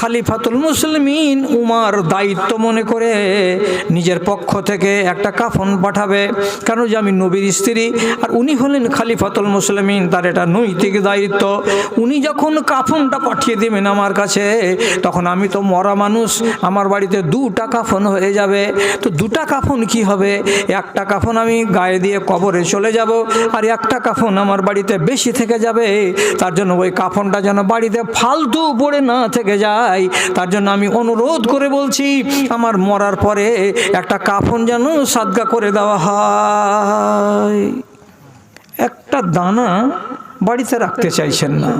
খালিফাতুল মুসলিমিন উমার দায়িত্ব মনে করে নিজের পক্ষ থেকে একটা কাফন পাঠাবে, কারণ যে আমি নবীর স্ত্রী আর উনি হলেন খালিফাতুল মুসলিমিন, তার এটা নৈতিক দায়িত্ব। উনি যখন কাফনটা পাঠিয়ে দেবেন আমার কাছে, তখন আমি তো মরা মানুষ, আমার বাড়িতে দুটা কাফন হয়ে যাবে। তো দুটা কাফন কি হবে? একটা কাফন আমি গায়ে দিয়ে কবরে চলে যাব, আর একটা কাফন আমার বাড়িতে বেশি থেকে যাবে। তার জন্য ওই কাফনটা যেন বাড়িতে ফালতু পড়ে না থেকে যায়, তার জন্য আমি অনুরোধ করে বলছি, আমার মরার পরে একটা কাফন যেন সাদগা করে দেওয়া হয়। একটা দানা বাড়িতে রাখতে চাইছেন না।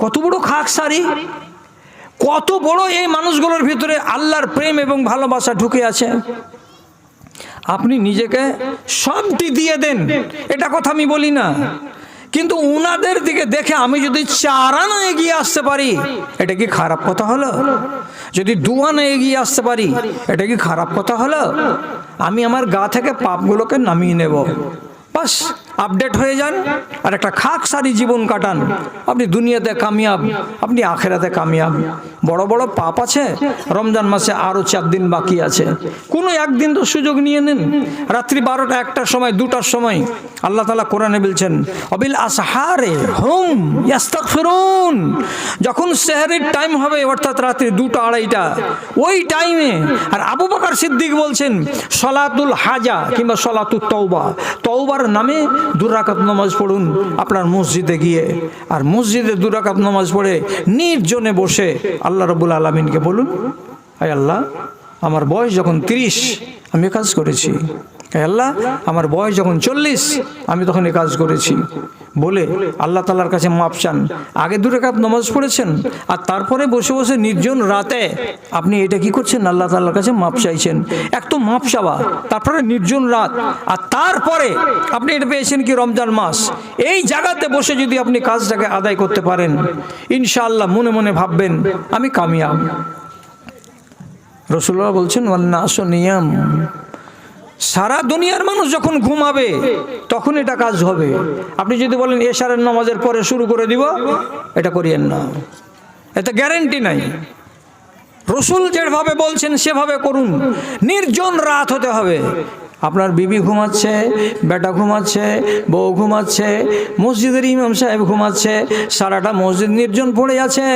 কত বড় খাকসারি, কত বড় এই মানুষগুলোর ভিতরে আল্লাহর প্রেম এবং ভালোবাসা ঢুকে আছে। আপনি নিজেকে সবটি দিয়ে দেন, এটা কথা আমি বলি না, কিন্তু উনাদের দিকে দেখে আমি যদি 4 আনা এগিয়ে আসতে পারি, এটা কি খারাপ কথা হলো? যদি 2 আনা এগিয়ে আসতে পারি, এটা কি খারাপ কথা হলো? আমি আমার গা থেকে পাপগুলোকে নামিয়ে নেব, বাস আপডেট হয়ে যান আর একটা খাকসারি জীবন কাটান। আপনি দুনিয়াতে কামিয়াব, আপনি আখেরাতে কামিয়াব। বড় বড় পাপ আছে, রমজান মাসে আরও 4 দিন বাকি আছে, কোনো একদিন তো সুযোগ নিয়ে নেন। রাত্রি 12টা 1টার সময় 2টার সময় আল্লাহ তাআলা কোরআনে বলছেন, অবিল আসহারে হুম ইস্তাগফিরুন, যখন সেহরির টাইম হবে, অর্থাৎ রাত্রি 2টা 2:30টা, ওই টাইমে। আর আবু বকর সিদ্দিক বলছেন, সলাতুল হাজা কিংবা সলাতুত তওবা, তওবার নামে 2 রাকাত নামাজ পড়ুন আপনার মসজিদে গিয়ে, আর মসজিদে 2 রাকাত নামাজ পড়ে নির্জনে বসে আল্লাহ রাব্বুল আলামিনকে বলুন, আয় আল্লাহ, আমার বয়স যখন 30 আমি কাজ করেছি, আল্লাহ আমার বয়স যখন 40 আমি তখন এই কাজ করেছি, বলে আল্লাহ তাআলার কাছে মাপ চান। আগে 2 রাকাত নামাজ পড়েছেন, আর তারপরে বসে বসে নির্জন রাতে আপনি এটা কি করছেন? আল্লাহ তাআলার কাছে মাপ চাইছেন। এক তো মাপ চাওয়া, তারপরে নির্জন রাত, আর তারপরে আপনি এটা পেয়েছেন কি রমজান মাস। এই জায়গাতে বসে যদি আপনি কাজটাকে আদায় করতে পারেন, ইনশাআল্লাহ মনে মনে ভাববেন আমি কামিয়াব। রাসূলুল্লাহ বলছেন, ওয়ান্নাসু নিয়াম, সারা দুনিয়ার মানুষ যখন ঘুমাবে তখন এটা কাজ হবে। আপনি যদি বলেন এশারের নামাজের পরে শুরু করে দিব, এটা করিয়েন না, এতে গ্যারেন্টি নাই। রাসূল যেভাবে বলছেন সেভাবে করুন। নির্জন রাত হতে হবে, আপনার বিবি ঘুমাচ্ছে, বেটা ঘুমাচ্ছে, বউ ঘুমাচ্ছে, মসজিদের ইমাম সাহেব ঘুমাচ্ছে, সারাটা মসজিদ নির্জন পড়ে আছে।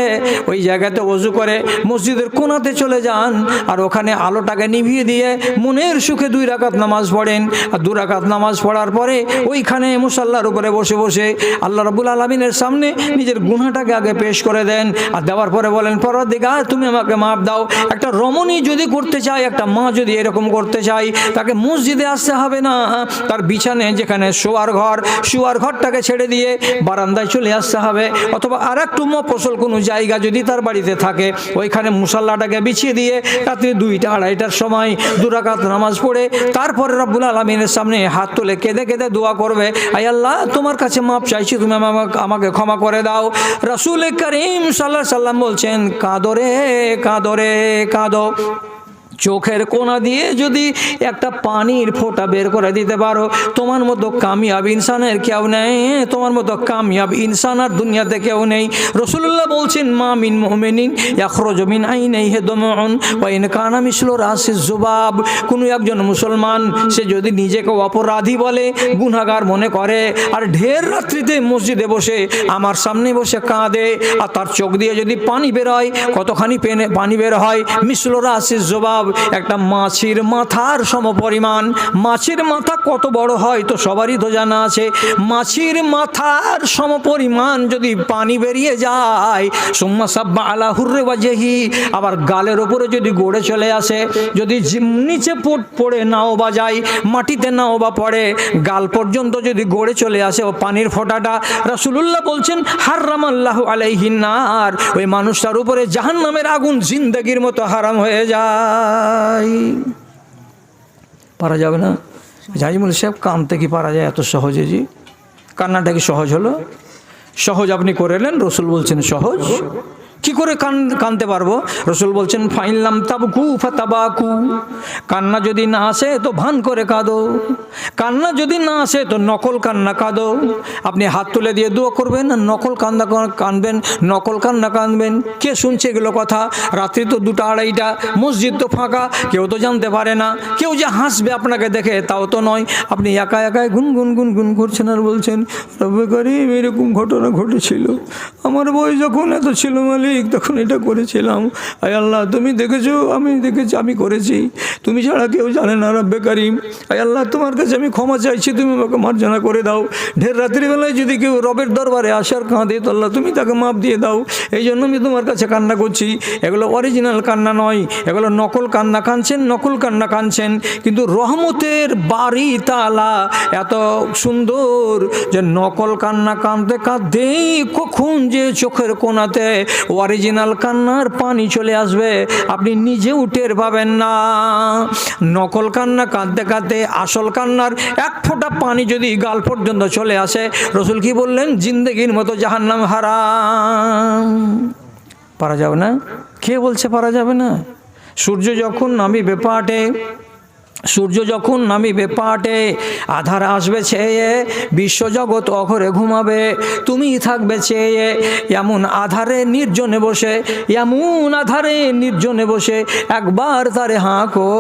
ওই জায়গাতে ওযু করে মসজিদের কোণাতে চলে যান, আর ওখানে আলোটাকে নিভিয়ে দিয়ে মনের সুখে 2 রাকাত নামাজ পড়েন। আর 2 রাকাত নামাজ পড়ার পরে ওইখানে মুসাল্লার উপরে বসে বসে আল্লাহ রাব্বুল আলামিনের সামনে নিজের গুনাহটাকে আগে পেশ করে দেন, আর দেওয়ার পরে বলেন, পরওয়ারদিগার তুমি আমাকে মাফ দাও। একটা রমণী যদি করতে চায়, একটা মা যদি এরকম করতে চায়, তাকে মসজিদে আসতে হবে না, তার বিছানে যেখানে শোয়ার ঘরটাকে ছেড়ে দিয়ে বারান্দায় চলে আসতে হবে, অথবা আর একটু মফস্বল কোনো জায়গা যদি তার বাড়িতে থাকে, ওইখানে মুসাল্লাটাকে বিছিয়ে দিয়ে রাত্রি 2টা 2:30টার সময় 2 রাকাত নামাজ পড়ে তারপরে রব্বুল আলামিনের সামনে হাত তুলে কেঁদে কেঁদে দোয়া করবে, আয় আল্লাহ তোমার কাছে মাপ চাইছি, তুমি আমাকে ক্ষমা করে দাও। রাসূল করিম সাল্লাল্লাহু আলাইহি সাল্লাম বলছেন, কাঁদো রে কাঁদো রে কাঁদো, চোখের কোনা দিয়ে যদি একটা পানির ফোঁটা বের করে দিতে পারো, তোমার মতো কামিয়াব ইনসানের কেউ নেই, তোমার মতো কামিয়াব ইনসান আর দুনিয়াতে কেউ নেই। রাসূলুল্লাহ বলছেন, মা মিন মুমিনিন ইয়াখরুজু মিন আইনাইহি দামউন ওয়া ইন কানা মিসলু রাসিজ যুবাব, কোনো একজন মুসলমান সে যদি নিজেকে অপরাধী বলে, গুনাহগার মনে করে, আর ঢের রাত্রিতে মসজিদে বসে আমার সামনে বসে কাঁদে, আর তার চোখ দিয়ে যদি পানি বের হয়, কতখানি পানি বের হয়, মিসলু রাসিজ যুবাব, একটা মাছির মাথার সমপরিমাণ। মাছির মাথা কত বড় হয় তো সবারই তো জানা আছে। মাছির মাথার সমপরিমাণ যদি পানি বেরিয়ে যায়, সুম্মা সাব্বা আলা হুররি ওয়াজহি, আবার গালের উপরে যদি গড়ে চলে আসে, যদি নিচে পড়ে নাও বা যায়, মাটিতে নাও বা পড়ে, গাল পর্যন্ত যদি গড়ে চলে আসে ও পানির ফোঁটাটা, রাসূলুল্লাহ বলছেন, হারামাল্লাহু আলাইহিন নার, ওই মানুষটার উপরে জাহান্নামের আগুন জিন্দেগির মতো হারাম হয়ে যায়। পারা যাবে না? জাহিমুল সাহেব, কানতে কি পারা যায় এত সহজে? জি, কান্নাটা কি সহজ হলো? সহজ আপনি করে নেন, রাসূল বলছেন সহজ। কি করে কানতে পারবো? রসুল বলছেন ফাইনলাম তাবকু ফাতাবাকু, কান্না যদি না আসে তো ভান করে কাঁদো, কান্না যদি না আসে তো নকল কান্না কাঁদো। আপনি হাত তুলে দিয়ে দোয়া করবেন আর নকল কান্না কাঁদবেন, নকল কান্না কাঁদবেন। কে শুনছে এগুলো কথা? রাত্রি তো 2টা 2:30, মসজিদ তো ফাঁকা, কেউ তো জানতে পারে না, কেউ যে হাসবে আপনাকে দেখে তাও তো নয়। আপনি একা একাই গুনগুন গুনগুন করছেন আর বলছেন রব্বে করিম এরকম ঘটনা ঘটেছিল, আমার বয়স যখন এত ছিল মালিক তখন এটা করেছিলাম। আয় আল্লাহ তুমি দেখেছো, আমি দেখেছি, আমি করেছি, তুমি ছাড়া কেউ জানে না রব্বে করিম। আয় আল্লাহ তোমার কাছে আমি ক্ষমা চাইছি, তুমি আমাকে মার্জনা করে দাও। ঢের রাত্রিবেলায় যদি কেউ রবের দরবারে আসার কাঁদে তো আল্লাহ তুমি তাকে মাপ দিয়ে দাও। এই জন্য আমি তোমার কাছে কান্না করছি। এগুলো অরিজিনাল কান্না নয়, এগুলো নকল কান্না কাঁদছেন, নকল কান্না কাঁদছেন। কিন্তু রহমতের বাড়ি তালা এত সুন্দর যে নকল কান্না কাঁদতে কাঁদতেই কখন যে চোখের কোণাতে অরিজিনাল কান্নার পানি চলে আসবে আপনি নিজেও টের পাবেন না। নকল কান্না কাঁদতে কাঁদতে আসল কান্নার এক ফোঁটা পানি যদি গাল পর্যন্ত চলে আসে, রসুল কি বললেন? জিন্দেগির মতো জাহান্নাম হারাম। পারা যাবে না? কে বলছে পারা যাবে না? সূর্য যখন নামিবে পাটে, সূর্য যখন নামিবে পাটে, আধার আসবে ছেয়ে, বিশ্বজগৎ অঘরে ঘুমাবে, তুমি থাকবে চেয়ে এমন আধারে নির্জনে বসে, এমন আধারে নির্জনে বসে একবার তারে হাঁকো,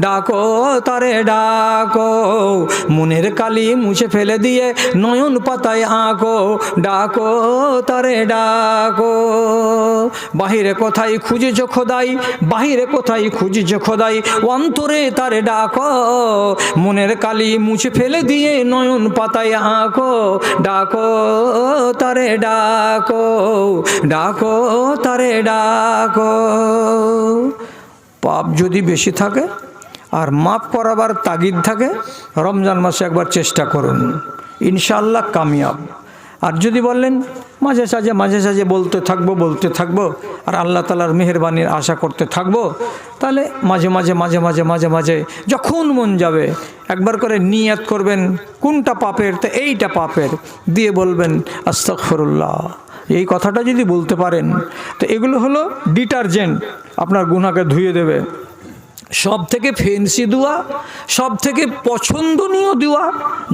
ডাকো তারে ডাকো, মনের কালি মুছে ফেলে দিয়ে নয়ন পাতায় আঁকো, ডাকো তারে ডাকো। বাহিরে কোথায় খুঁজেছ খোদাই, বাহিরে কোথায় খুঁজেছ খোদাই, অন্তরে তারে ডাকো, মনের কালি মুছে ফেলে দিয়ে নয়ন পাতায় আঁকো, ডাকো তারে ডাকো, ডাকো তারে ডাকো। পাপ যদি বেশি থাকে আর মাফ করাবার তাগিদ থাকে, রমজান মাসে একবার চেষ্টা করুন, ইনশাআল্লাহ কামিয়াব। আর যদি বললেন মাঝে সাঝে বলতে থাকবো আর আল্লাহ তাআলার মেহেরবানির আশা করতে থাকবো, তাহলে মাঝে মাঝে যখন মন যাবে একবার করে নিয়াত করবেন কোনটা পাপের, তো এইটা পাপের, দিয়ে বলবেন আস্তাগফিরুল্লাহ। এই কথাটা যদি বলতে পারেন তো এগুলো হলো ডিটারজেন্ট, আপনার গুনাহকে ধুয়ে দেবে। সব থেকে ফেন্সি দোয়া, সব থেকে পছন্দনীয় দোয়া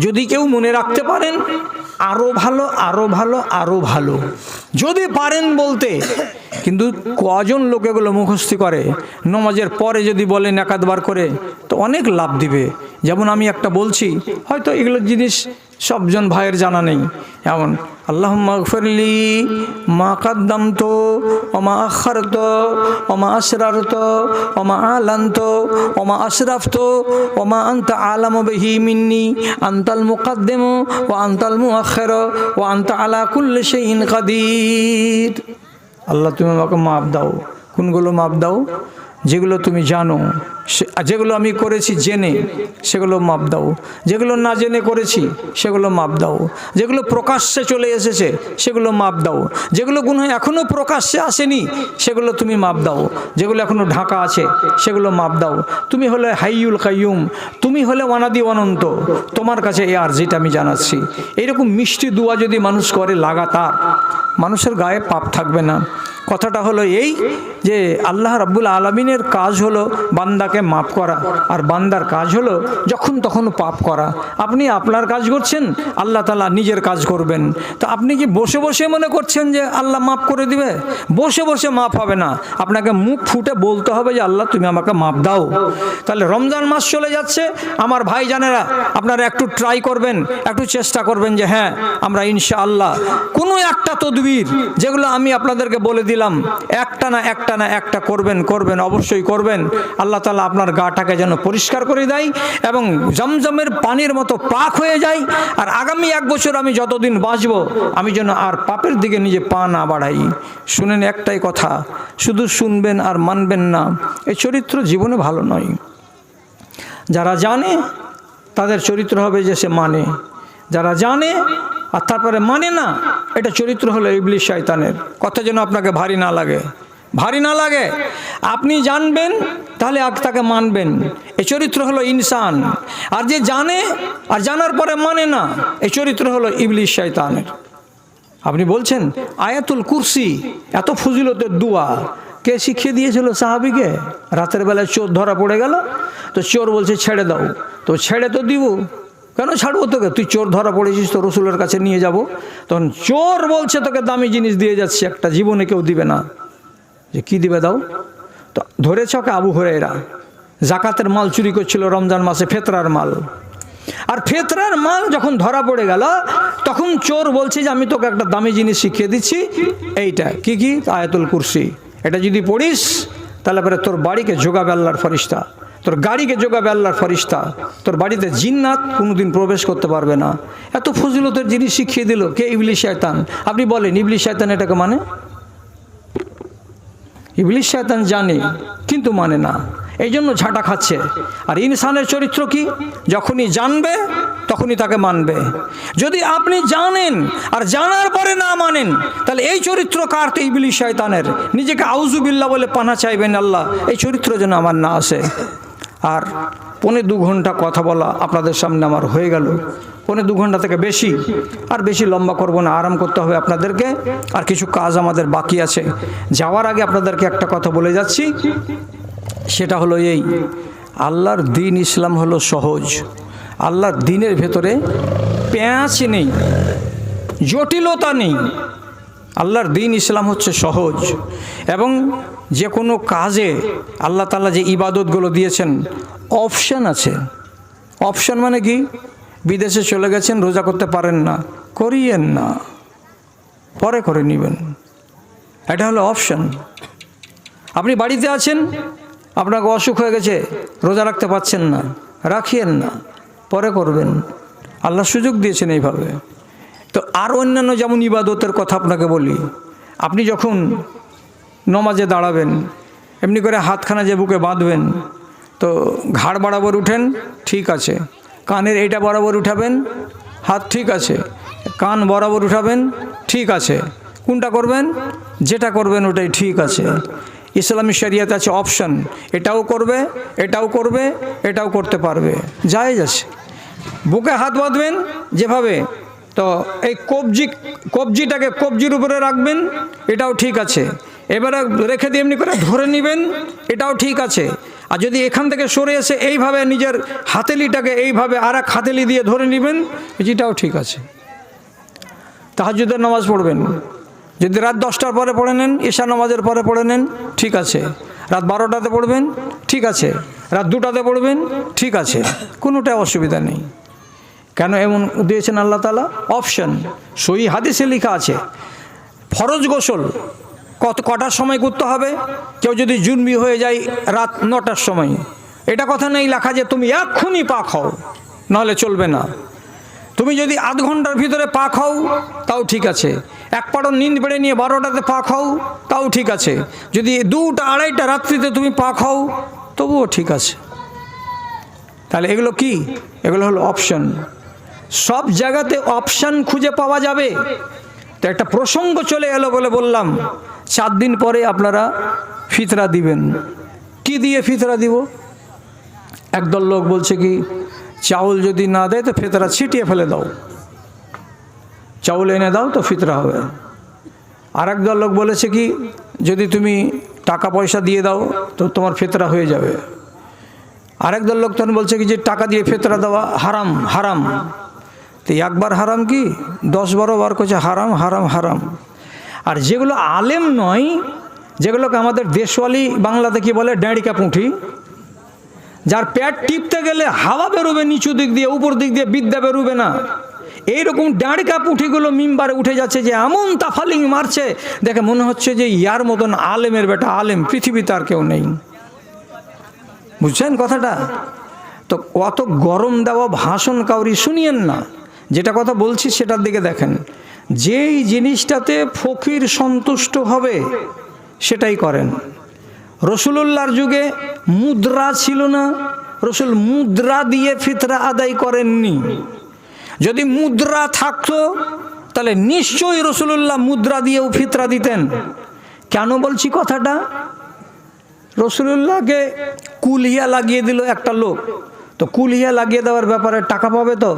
যদি কেউ মনে রাখতে পারেন, আরও ভালো আরও ভালো আরও ভালো যদি পারেন বলতে। কিন্তু কজন লোক এগুলো মুখস্থি করে, নামাজের পরে যদি বলেন একাধবার করে তো অনেক লাভ দিবে। যেমন আমি একটা বলছি, হয়তো এগুলো জিনিস সবজন ভাইয়ের জানা নেই। এমন আল্লাহুম্মা গফিরলি মা কাদ্দামতু ওয়া মা আখারতু ওয়া মা আসরারতু ওয়া মা আলানতু ওয়া মা আসরাফতু ওয়া মা আনতা আলামু বিহি মিন্নি আনতাল মুকাদ্দিমু ওয়া আনতাল মুআখিরু ওয়া আনতা আলা কুল্লি শাইইন কাদির। আল্লাহ তুমি আমাকে মাপ দাও। কোনগুলো মাপ দাও? যেগুলো তুমি জানো, যেগুলো আমি করেছি জেনে সেগুলো মাপ দাও, যেগুলো না জেনে করেছি সেগুলো মাপ দাও, যেগুলো প্রকাশ্যে চলে এসেছে সেগুলো মাপ দাও, যেগুলো গুনাহ এখনও প্রকাশ্যে আসেনি সেগুলো তুমি মাপ দাও, যেগুলো এখনও ঢাকা আছে সেগুলো মাপ দাও। তুমি হলে হাইয়ুল কাইয়ুম, তুমি হলে অনাদি অনন্ত, তোমার কাছে এই আরজিটা আমি জানাচ্ছি। এইরকম মিষ্টি দোয়া যদি মানুষ করে লাগাতার, মানুষের গায়ে পাপ থাকবে না। কথাটা হলো এই যে আল্লাহ রাব্বুল আলামিনের কাজ হলো বান্দাকে মাফ করা, আর বান্দার কাজ হলো যখন তখন পাপ করা। আপনি আপনার কাজ করছেন, আল্লাহ তাআলা নিজের কাজ করবেন। তো আপনি কি বসে বসে মনে করছেন যে আল্লাহ মাফ করে দিবে? বসে বসে মাফ হবে না, আপনাকে মুখ ফুটে বলতে হবে যে আল্লাহ তুমি আমাকে মাফ দাও। তাহলে রমজান মাস চলে যাচ্ছে, আমার ভাইজানেরা আপনারা একটু ট্রাই করবেন, একটু চেষ্টা করবেন যে হ্যাঁ আমরা ইনশাআল্লাহ কোনো একটা তদবির যেগুলো আমি আপনাদেরকে বলে দিলাম একটা না একটা করবেন, অবশ্যই করবেন। আল্লাহ তাআলা আপনার গাটাকে যেন পরিষ্কার করে দেয় এবং জমজমের পানির মতো পাক হয়ে যায়। আর আগামী 1 বছর আমি যতদিন বাঁচব আমি যেন আর পাপের দিকে নিজে পা না বাড়াই। শুনেন একটাই কথা, শুধু শুনবেন আর মানবেন না, এই চরিত্র জীবনে ভালো নয়। যারা জানে তাদের চরিত্র হবে যে সে মানে, যারা জানে আর তারপরে মানে না, এটা চরিত্র হলো ইবলিস শয়তানের। কথা যেন আপনাকে ভারী না লাগে। আপনি জানবেন তাহলে তাকে মানবেন, এই চরিত্র হলো ইনসান। আর যে জানে আর জানার পরে মানে না, এই চরিত্র হলো ইবলিস শয়তানের। আপনি বলছেন আয়াতুল কুরসি এত ফজিলতের দোয়া কে শিখিয়ে দিয়েছিল সাহাবীকে? রাতের বেলায় চোর ধরা পড়ে গেল, তো চোর বলছে ছেড়ে দাও, তো ছেড়ে তো দিব, কেন ছাড়বো তোকে, তুই চোর ধরা পড়েছিস তো রসুলের কাছে নিয়ে যাব। তখন চোর বলছে তোকে দামি জিনিস দিয়ে যাচ্ছে, একটা জীবনে কেউ দিবে না। যে কি দিবে দাও? তো ধরেছ ওকে আবু হুরায়রা জাকাতের মাল চুরি করছিল রমজান মাসে, ফেতরার মাল। আর ফেতরার মাল যখন ধরা পড়ে গেল তখন চোর বলছে যে আমি তোকে একটা দামি জিনিস শিখিয়ে দিচ্ছি, এইটা কি কি? আয়াতুল কুরসি। এটা যদি পড়িস তাহলে পরে তোর বাড়িকে জোগাবে আল্লাহর ফেরেশতা, তোর গাড়িকে জোগাবে আল্লাহর ফেরেশতা, তোর বাড়িতে জিন্নাত কোনোদিন প্রবেশ করতে পারবে না। এত ফজিলতের জিনিস শিখিয়ে দিল কে? ইবলিস শয়তান। আপনি বলেন ইবলিস শয়তান এটাকে মানে? ইবলিস শয়তান জানে কিন্তু মানে না, এই জন্য ঝাঁটা খাচ্ছে। আর ইনসানের চরিত্র কি? যখনই জানবে তখনই তাকে মানবে। যদি আপনি জানেন আর জানার পরে না মানেন তাহলে এই চরিত্র কার? তো ইবলিস শয়তানের। নিজেকে আউযুবিল্লাহ বলে পানা চাইবেন, আল্লাহ এই চরিত্র যেন আমার না আসে। আর 1.25 ঘন্টা কথা বলা আপনাদের সামনে আমার হয়ে গেল, 1.25 ঘন্টা থেকে বেশি। আর বেশি লম্বা করব না, আরাম করতে হবে আপনাদেরকে, আর কিছু কাজ আমাদের বাকি আছে। যাওয়ার আগে আপনাদেরকে একটা কথা বলে যাচ্ছি, সেটা হলো এই, আল্লাহর দিন ইসলাম হলো সহজ। আল্লাহর দিনের ভেতরে প্যাঁচ নেই, জটিলতা নেই। আল্লাহর দিন ইসলাম হচ্ছে সহজ। এবং যে কোনো কাজে আল্লাহ তাআলা যে ইবাদতগুলো দিয়েছেন অপশান আছে। অপশান মানে কি? বিদেশে চলে গেছেন, রোজা করতে পারেন না, করিয়েন না, পরে করে নেবেন, এটা হলো অপশান। আপনি বাড়িতে আছেন, আপনাকে অসুখ হয়ে গেছে, রোজা রাখতে পারছেন না, রাখিয়েন না, পরে করবেন, আল্লাহ সুযোগ দিয়েছেন এইভাবে। তো আর অন্যান্য যেমন ইবাদতের কথা আপনাকে বলি, আপনি যখন নমাজে দাঁড়াবেন এমনি করে হাতখানা যে বুকে বাঁধবেন, তো ঘাড় বরাবর উঠেন, ঠিক আছে, কানের এইটা বরাবর উঠাবেন, হাত ঠিক আছে, কান বরাবর উঠাবেন, ঠিক আছে, কোনটা করবেন? যেটা করবেন ওটাই ঠিক আছে। ইসলামী শরিয়াতে আছে অপশন, এটাও করবে, এটাও করবে, এটাও করতে পারবে, জায়েজ আছে। বুকে হাত বাঁধবেন যেভাবে, তো এই কবজিটাকে কবজির উপরে রাখবেন, এটাও ঠিক আছে। এবারে রেখে দিয়ে এমনি করে ধরে নেবেন, এটাও ঠিক আছে। আর যদি এখান থেকে সরে এসে এইভাবে নিজের হাতেলিটাকে এইভাবে আর এক হাতেলি দিয়ে ধরে নেবেন, যেটাও ঠিক আছে। তাহাজ্জুদের নামাজ পড়বেন, যদি রাত 10টার পরে পড়ে নেন, ঈশা নামাজের পরে পড়ে নেন, ঠিক আছে। রাত 12টাতে পড়বেন, ঠিক আছে। রাত 2টাতে পড়বেন, ঠিক আছে, কোনোটা অসুবিধা নেই। কেন এমন দিয়েছেন আল্লাহ তাআলা? অপশন। সহি হাদিসে লেখা আছে ফরজ গোসল কটার সময় করতে হবে। কেউ যদি জুনবি হয়ে যায় রাত 9টার সময়, এটা কথা নেই লেখা যে তুমি এক্ষুনি পা খাও, নাহলে চলবে না। তুমি যদি আধ ঘন্টার ভিতরে পা খাও তাও ঠিক আছে। এক পাড়ো নিন্দ বেড়ে নিয়ে 12টাতে পা খাও তাও ঠিক আছে। যদি 2টা 2:30টা রাত্রিতে তুমি পা খাও তবুও ঠিক আছে। তাহলে এগুলো কি? এগুলো হলো অপশন। সব জায়গাতে অপশন খুঁজে পাওয়া যাবে। তো একটা প্রসঙ্গ চলে এলো বলে বললাম, 4 দিন পরে আপনারা ফিতরা দিবেন। কি দিয়ে ফিতরা দিব? একদল লোক বলছে কি, চাউল যদি না দেয় তো ফিতরা ছিটিয়ে ফেলে দাও, চাউল এনে দাও তো ফিতরা হবে। আর একদল লোক বলেছে কি, যদি তুমি টাকা পয়সা দিয়ে দাও তো তোমার ফিতরা হয়ে যাবে। আরেক দল লোক তখন বলছে কি যে টাকা দিয়ে ফিতরা দেওয়া হারাম, হারাম। তো একবার হারাম কি 10-12 বার করছে হারাম, হারাম, হারাম। আর যেগুলো আলেম নয়, যেগুলোকে আমাদের দেশওয়ালি বাংলাতে কি বলে, ড্যাঁড়িকা পুঁঠি, যার পেট টিপতে গেলে হাওয়া বেরোবে নিচু দিক দিয়ে, উপর দিক দিয়ে বিদ্যা বেরোবে না, এইরকম ড্যাঁড়িকা পুঁঠিগুলো মিম্বারে উঠে যাচ্ছে, যে এমন তাফালিং মারছে দেখে মনে হচ্ছে যে ইয়ার মতন আলেমের বেটা আলেম পৃথিবীতে আর কেউ নেই। বুঝছেন কথাটা? তো অত গরম দেওয়া ভাষণ কাউরি শুনিয়েন না। যেটা কথা বলছি সেটার দিকে দেখেন। যেই জিনিসটাতে ফকির সন্তুষ্ট হবে সেটাই করেন। রসুলুল্লাহর যুগে মুদ্রা ছিল না, রসুল মুদ্রা দিয়ে ফিতরা আদায় করেননি। যদি মুদ্রা থাকতো তাহলে নিশ্চয়ই রসুলুল্লাহ মুদ্রা দিয়েও ফিতরা দিতেন। কেন বলছি কথাটা? রসুলুল্লাহকে কুলিয়া লাগিয়ে দিল একটা লোক, তো কুলিয়া লাগিয়ে দেওয়ার ব্যাপারে টাকা পাবে তো,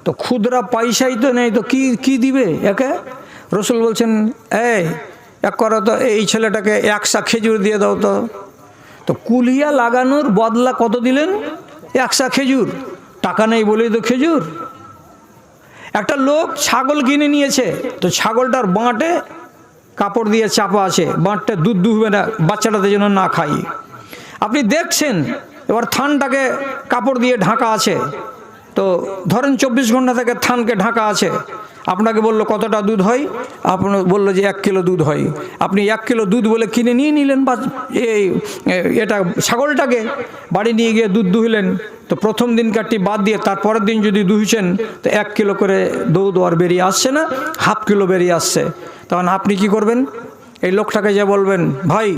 তো খুদরা পয়সাই তো নেই, তো কি দিবে একে? রসুল বলছেন, এক করো তো, এই ছেলেটাকে 100 খেজুর দিয়ে দাও তো। তো কুলিয়া লাগানোর বদলা কত দিলেন? 100 খেজুর। টাকা নেই বলেই তো খেজুর। একটা লোক ছাগল কিনে নিয়েছে, তো ছাগলটার বাঁটে কাপড় দিয়ে চাপা আছে, বাঁটটা দুধ দুহবে না, বাচ্চাটাদের জন্য না খাই। আপনি দেখছেন, এবার থানটাকে কাপড় দিয়ে ঢাকা আছে, তো ধরেন 24 ঘন্টা থেকে থানকে ঢাকা আছে। আপনাকে বললো কতটা দুধ হয়, আপনার বললো যে 1 কিলো দুধ হয়। আপনি 1 কিলো দুধ বলে কিনে নিয়ে নিলেন, বা এটা ছাগলটাকে বাড়ি নিয়ে গিয়ে দুধ দুহিলেন। তো প্রথম দিনকারটি বাদ দিয়ে তারপরের দিন যদি দুহিছেন, তো 1 কিলো করে দুধ আর বেরিয়ে আসছে না, ½ কিলো বেরিয়ে আসছে। তখন আপনি কি করবেন? এই লোকটাকে যে বলবেন, ভাই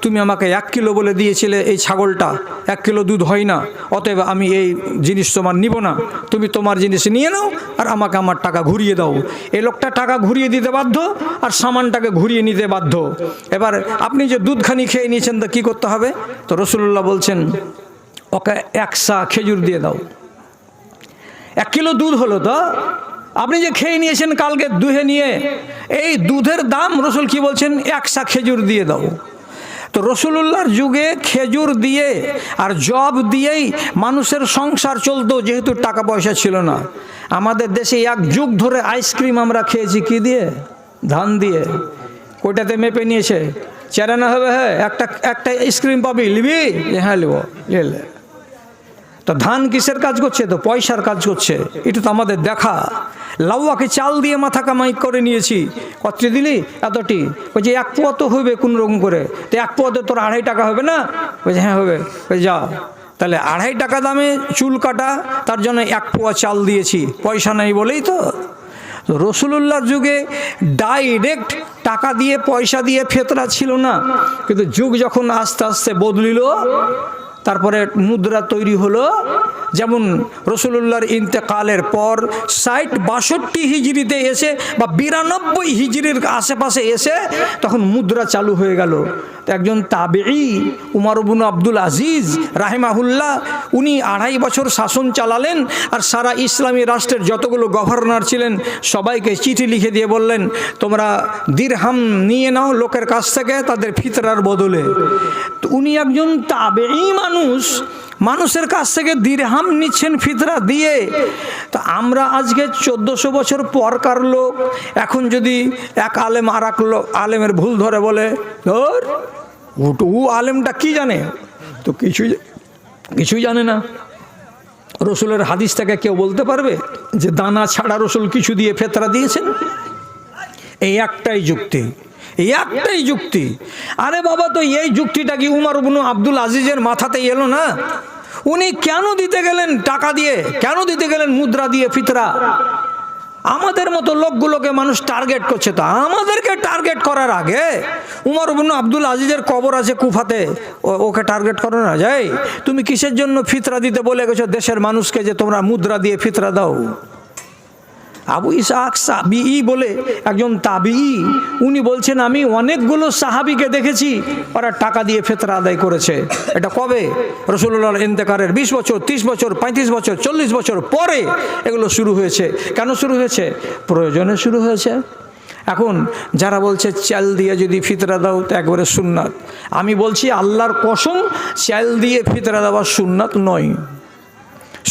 তুমি আমাকে 1 কিলো বলে দিয়েছিলে এই ছাগলটা, 1 কিলো দুধ হয় না, অতএব আমি এই জিনিস তোমার নিব না, তুমি তোমার জিনিস নিয়ে নাও আর আমাকে আমার টাকা ঘুরিয়ে দাও। এই লোকটা টাকা ঘুরিয়ে দিতে বাধ্য আর সামানটাকে ঘুরিয়ে নিতে বাধ্য। এবার আপনি যে দুধখানি খেয়ে নিয়েছেন, তো কী করতে হবে? তো রাসূলুল্লাহ বলছেন, ওকে 100 খেজুর দিয়ে দাও। 1 কিলো দুধ হলো, তো আপনি যে খেয়ে নিয়েছেন কালকে দুধে নিয়ে, এই দুধের দাম রসুল কি বলছেন? 100 খেজুর দিয়ে দাও। তো রসুলুল্লাহর যুগে খেজুর দিয়ে আর জব দিয়েই মানুষের সংসার চলতো, যেহেতু টাকা পয়সা ছিল না। আমাদের দেশে 1 যুগ ধরে আইসক্রিম আমরা খেয়েছি কি দিয়ে? ধান দিয়ে। কোটাতে মেপে নিয়েছে, চেরানা হবে, হ্যাঁ একটা আইসক্রিম পাবি, লিবি? হ্যাঁ লিব। তো ধান কিসের কাজ করছে? তো পয়সার কাজ করছে। এটা তো আমাদের দেখা। লাউয়াকে চাল দিয়ে মাথা কামাই করে নিয়েছি। কত দিলি? এতটি। ওই যে 1 পোয়া তো হবে কোন রকম করে, তো 1 পোয়াতে তোর 2.5 টাকা হবে না? ওই যে হ্যাঁ হবে। ওই যা, তাহলে 2.5 টাকা দামে চুল কাটা, তার জন্য 1 পোয়া চাল দিয়েছি, পয়সা নেই বলেই তো। রসুলুল্লাহর যুগে ডাইরেক্ট টাকা দিয়ে পয়সা দিয়ে ফেতরা ছিল না, কিন্তু যুগ যখন আস্তে আস্তে বদলিল, তারপরে মুদ্রা তৈরি হলো। যেমন রসুলুল্লাহর ইন্তেকালের পর 60-62 হিজরিতে এসে বা 92 হিজরির আশেপাশে এসে তখন মুদ্রা চালু হয়ে গেল। তো একজন তাবেঈ উমর ইবনে আব্দুল আজিজ রাহিমাহুল্লাহ, উনি 2.5 বছর শাসন চালালেন আর সারা ইসলামী রাষ্ট্রের যতগুলো গভর্নর ছিলেন সবাইকে চিঠি লিখে দিয়ে বললেন, তোমরা দিরহাম নিয়ে নাও লোকের কাছ থেকে তাদের ফিতরার বদলে। তো উনি একজন তাবেঈ মানুষ, মানুষের কাছ থেকে দিরহাম নিচ্ছেন ফিতরা দিয়ে। তো আমরা আজকে 1400 বছর পরকার লোক, এখন যদি এক আলেম আর এক আলেমের ভুল ধরে বলে, ধর ও আলেমটা কি জানে? তো কিছুই জানে না। রসুলের হাদিস থেকে কেউ বলতে পারবে যে দানা ছাড়া রসুল কিছু দিয়ে ফিতরা দিয়েছেন? এই একটাই যুক্তি, একটাই যুক্তি। আরে বাবা, তো এই যুক্তিটা কি উমর ইবনে আব্দুল আজিজের মাথাতে এলো না? উনি কেন দিতে গেলেন টাকা দিয়ে, কেন দিতে গেলেন মুদ্রা দিয়ে ফিতরা? আমাদের মতো লোকগুলোকে মানুষ টার্গেট করছে। তো আমাদেরকে টার্গেট করার আগে উমর ইবনে আব্দুল আজিজের কবর আছে কুফাতে, ওকে টার্গেট করো না যায়? তুমি কিসের জন্য ফিতরা দিতে বলে গেছো দেশের মানুষকে যে তোমরা মুদ্রা দিয়ে ফিতরা দাও? আবু ইসহাক সাবিঈ বলে একজন তাবিঈ, উনি বলছেন, আমি অনেকগুলো সাহাবীকে দেখেছি ওরা টাকা দিয়ে ফিতরা আদায় করেছে। এটা কবে? রাসূলুল্লাহর ইন্তেকালের 20 বছর, 30 বছর, 35 বছর, 40 বছর পরে এগুলো শুরু হয়েছে। কেন শুরু হয়েছে? প্রয়োজনে শুরু হয়েছে। এখন যারা বলছে চাল দিয়ে যদি ফিতরা দাও তো একবারে সুন্নাত, আমি বলছি আল্লাহর কসম, চাল দিয়ে ফিতরা দেওয়া সুন্নাত নয়।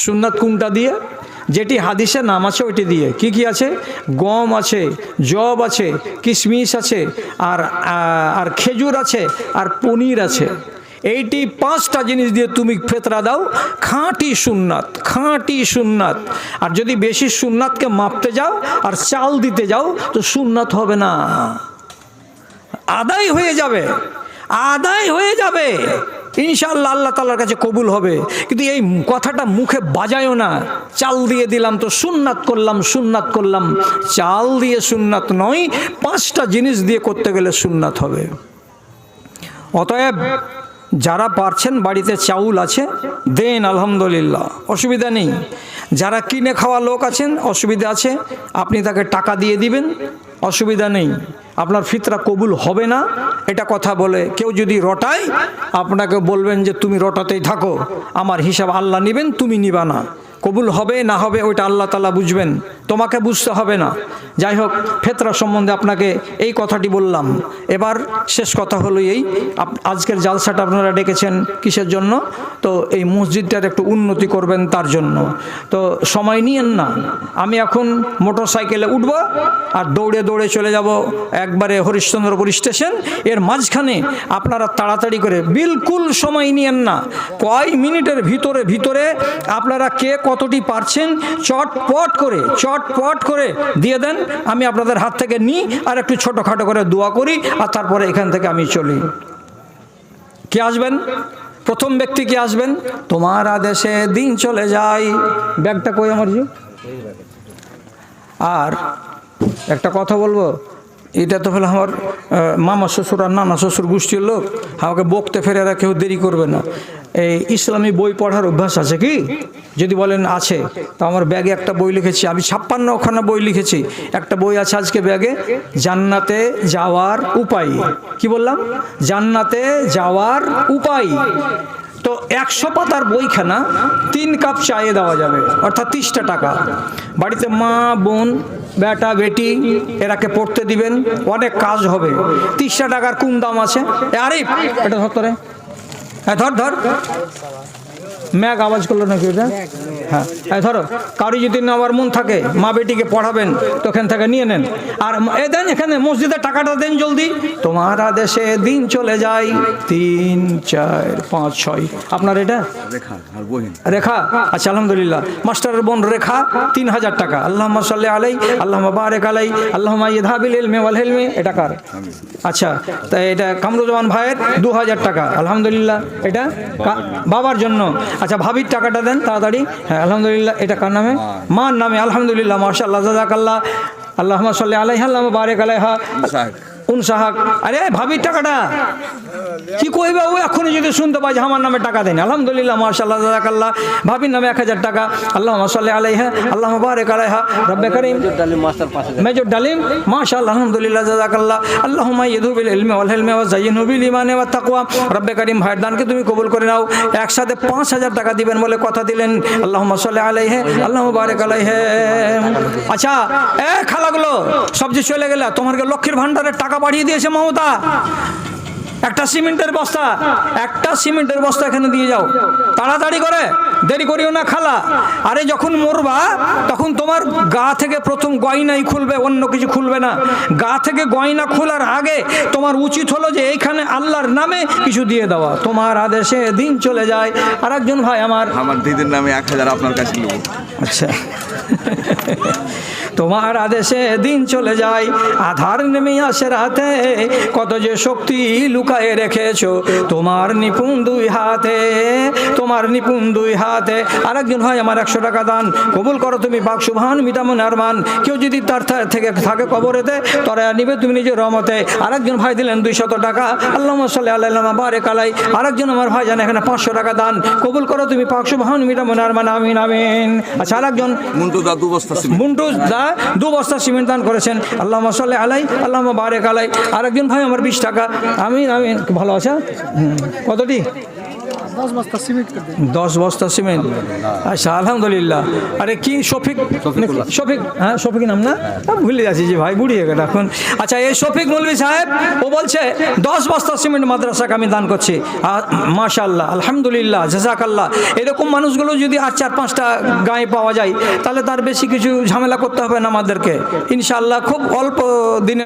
সুন্নাত কোনটা দিয়ে? যেটি হাদিসে নাম আছে ওইটি দিয়ে। কি কি আছে? গম আছে, জব আছে, কিশমিশ আছে, আর খেজুর আছে, আর পনির আছে। এইটি 5টা জিনিস দিয়ে তুমি ফিতরা দাও, খাঁটি সুন্নাত, খাঁটি সুন্নাত। আর যদি বেশি সুন্নাতকে মাপতে যাও আর চাল দিতে যাও তো সুন্নাত হবে না, আদায় হয়ে যাবে, আদায় হয়ে যাবে। ইনশাআল্লাহ আল্লাহ তাআলার কাছে কবুল হবে। কিন্তু এই কথাটা মুখে বাজায়ও না, চাল দিয়ে দিলাম তো সুন্নাত করলাম, সুন্নাত করলাম। চাল দিয়ে সুন্নাত নয়, 5টা জিনিস দিয়ে করতে গেলে সুন্নাত হবে। অতএব যারা পারছেন, বাড়িতে চাউল আছে দেন, আলহামদুলিল্লাহ, অসুবিধা নেই। যারা কিনে খাওয়া লোক আছেন, অসুবিধা আছে, আপনি তাকে টাকা দিয়ে দিবেন, অসুবিধা নেই। আপনার ফিতরা কবুল হবে না এটা কথা বলে কেউ যদি রটায়, আপনাকে বলবেন যে তুমি রটাতেই থাকো, আমার হিসাব আল্লাহ নেবেন, তুমি নিবা না। কবুল হবে না হবে ওইটা আল্লাহ তাআলা বুঝবেন, তোমাকে বুঝতে হবে না। যাই হোক, ফেতরা সম্বন্ধে আপনাকে এই কথাটি বললাম। এবার শেষ কথা হলো এই, আজকের জালসাটা আপনারা ডেকেছেন কিসের জন্য? তো এই মসজিদটার একটু উন্নতি করবেন তার জন্য। তো সময় নিয়েন না, আমি এখন মোটর সাইকেলে উঠবো আর দৌড়ে দৌড়ে চলে যাব একবারে হরিশ্চন্দ্রপুর স্টেশন। এর মাঝখানে আপনারা তাড়াতাড়ি করে, বিলকুল সময় নিয়েন না, কয় মিনিটের ভিতরে ভিতরে আপনারা কে কতটি পারছেন চটপট করে দিয়ে দেন। আমি আপনাদের হাত থেকে নিই আর একটু ছোটোখাটো করে দোয়া করি আর তারপরে এখান থেকে আমি চলি। কে আসবেন? প্রথম ব্যক্তি কে আসবেন? তোমার আদেশে দিন চলে যায়। ব্যাগটা কই আমার জি? আর একটা কথা বলবো, এটা তো হলো আমার মামা শ্বশুর আর নানা শ্বশুর গোষ্ঠীর লোক, আমাকে বকতে ফেরে এরা কেউ দেরি করবে না। এই ইসলামী বই পড়ার অভ্যাস আছে কি? যদি বলেন আছে, তো আমার ব্যাগে একটা বই লিখেছি, আমি 56খানা বই লিখেছি। একটা বই আছে আজকে ব্যাগে, জান্নাতে যাওয়ার উপায়। কি বললাম? জান্নাতে যাওয়ার উপায়। তো 100 পাতার বইখানা 3 কাপ চায়ে দেওয়া যাবে, অর্থাৎ 30টা টাকা। বাড়িতে মা বোন বেটা বেটি এরাকে পড়তে দিবেন, অনেক কাজ হবে। 30টা টাকার কোন দাম আছে? আরিফ এটা ধর, রে হ্যাঁ ধর ম্যাগ আওয়াজ করলো নাকি ওটা? হ্যাঁ ধরো, কারো যদি নেওয়ার মন থাকে, মা বেটিকে পড়াবেন, তো এখান থেকে নিয়ে নেন। আর দেন এখানে মসজিদের টাকাটা দেন জলদি। তোমার আদেশে দিন চলে যায় 3 4 5 6। আপনার এটা রেখা? আচ্ছা আলহামদুলিল্লাহ। মাস্টারের বোন রেখা 3000 টাকা। আল্লাহুম্মা সাল্লি আলাই, আল্লাহুম্মা বারিক আলাই, আল্লাহুম্মা ইযহাবিল ইলমি ওয়াল হিলমি। এটা কার? আচ্ছা, তাই এটা কামরুজ্জামান ভাইয়ের 2000 টাকা। আলহামদুলিল্লাহ। এটা বাবার জন্য। আচ্ছা, ভাবির টাকাটা দেন তাড়াতাড়ি। হ্যাঁ আলহামদুলিল্লাহ। এটা কার নামে? মার নামে। আলহামদুলিল্লাহ, মাশাআল্লাহ, জাযাকাল্লাহ। আল্লাহুম্মা সাল্লি আলাইহা, আল্লাহুম্মা বারিক আলাইহা। উনসাহাক। আরে ভাবির টাকাটা কি কইবে ও? এখনই যদি শুনতে পাই যে আমার নামে টাকা দেন। আলহামদুলিল্লাহ, মাশাআল্লাহ, জাযাকাল্লাহ। ভাবির নামে 1000 টাকা। আল্লাহুম্মা সাল্লি আলাইহা, আল্লাহুম্মা বারিক আলাইহা। রব্বে কারীম মেজর ডালিম, মাশাআল্লাহ, আলহামদুলিল্লাহ, জাযাকাল্লাহ। আল্লাহুম্মা ইযহুবিল ইলমি ওয়াল হিলমি ওয়া যায়্যিনহু বিল ঈমানি ওয়াত তাকওয়া। রব্বে কারীম ভাইয়ের দানকে তুমি কবুল করে নাও। একসাথে 5000 টাকা দিবেন বলে কথা দিলেন। আল্লাহুম্মা সাল্লি আলাইহি, আল্লাহুম্মা বারিক আলাইহি। আচ্ছা, খালাগুলো সব যে চলে গেল, তোমাকে লক্ষ্মীর ভান্ডারের টাকা বাড়িয়ে দিয়েছে মমতা। একটা সিমেন্টের বস্তা এখানে দিয়ে যাও তাড়াতাড়ি করে, দেরি করিও না খালা। আরে যখন মরবা তখন তোমার গা থেকে প্রথম গয়নাই খুলবে, অন্য কিছু খুলবে না। গা থেকে গয়না খোলার আগে তোমার উচিত হলো যে এইখানে আল্লাহর নামে কিছু দিয়ে দেওয়া। তোমার আদেশে দিন চলে যায়। আর একজন ভাই আমার দিদির নামে 1000 আপনার কাছে নেব। আচ্ছা, তোমার আদেশে দিন চলে যায়, আধার নেমে আসে রাতে, কত যে শক্তি লুকায়ে রেখেছো তোমার নিপুণ 2 হাতে, তোমার নিপুণ 2 হাতে। আরেকজন ভাই আমার 100 টাকা দান কবুল করো তুমি, পাক সুবহান মিটামুন আরমান। কেউ যদি তার থেকে থাকে কবরেতে, তোরা নিবে তুমি নিজের রহমতে। আরেকজন ভাই দিলেন 200 টাকা। আল্লাহুম্মা সাল্লি আলা, আল্লাহুম্মা বারিক আলাই। আরেকজন আমার ভাই জানে এখানে 500 টাকা দান কবুল করো তুমি, পাক সুবহান মিটামুন আরমান। আমিন আমিন। আচ্ছা, আরেকজন মুন্টু দা 2 বস্তা সিমেন্ট, মুন্টু দা 2 বস্তা সিমেন্ট দান করেছেন। আল্লাহুম্মা সাল্লি আলাই, আল্লাহুম্মা বারিক আলাই। আরেকজন ভাই আমার 20 টাকা। আমিন আমিন। ভালো আছে? কতটি? 10 বস্তা সিমেন্ট। 10 বস্তা সিমেন্ট। আচ্ছা আলহামদুলিল্লাহ। আরে কি শফিক? হ্যাঁ শফিক নাম না? ভুলে যাচ্ছি যে ভাই, বুড়ি হয়ে গেল এখন। আচ্ছা, এই শফিক মৌলভী সাহেব ও বলছে 10 বস্তা সিমেন্ট মাদ্রাসাকে আমি দান করছি। মাশাআল্লাহ, আলহামদুলিল্লাহ, জাযাকাল্লাহ। এরকম মানুষগুলো যদি আর 4-5টা গায়ে পাওয়া যায়, তাহলে তার বেশি কিছু ঝামেলা করতে হবে না আমাদেরকে। ইনশাআল্লাহ খুব অল্প দিনে